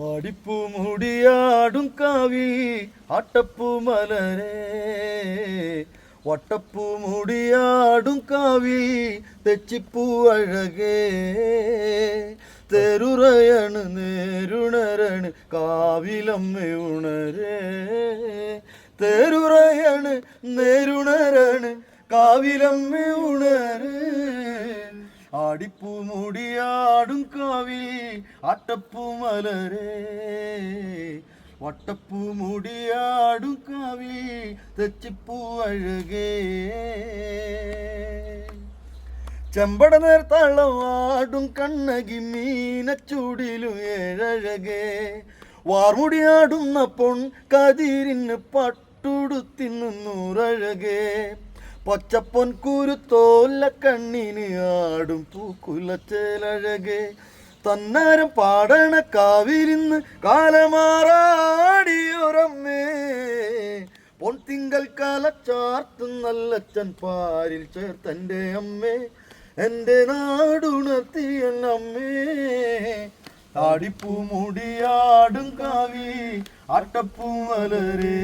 ആടിപ്പൂ മുടിയാടും കാവി ആട്ടപ്പൂ മലരേ വട്ടപ്പൂ മുടിയാടും കാവി തെച്ചിപ്പൂ അഴകേ തെരുറയണ് നേരുണരണ് കാവിലമ്മ ഉണരേ തെരുറയണ് നേരുണരണ് കാവിലമ്മ ഉണരേ ആടിപ്പൂ മുടിയാടും കാവി ആട്ടപ്പൂ മലരേ വട്ടപ്പൂ മുടിയാടും കാവി തെച്ചിപ്പൂ അഴകേ ചെമ്പട നേർത്താളം ആടും കണ്ണകി മീനച്ചൂടിലും ഏഴഴകേ വാർമുടിയാടുന്ന പൊൺ കതിരിന് പട്ടുടുത്തിന്നൂറഴകേ പച്ചപ്പൊൻ കുരുത്തോല്ല കണ്ണിന് ആടും പൂക്കുലച്ചേലഴകേ തന്നാരം പാടണ കാവിലിന്ന് കാലമാറാടിയൊരമ്മേ പൊൻ തിങ്കൽ കാലച്ചാർത്തും നല്ലച്ചൻ പാരിൽ ചേർത്തൻ്റെ അമ്മേ എൻ്റെ നാടുണർത്തിയ അമ്മേ ആടിപ്പൂ മുടിയാടും കാവി ആട്ടപ്പൂ മലരേ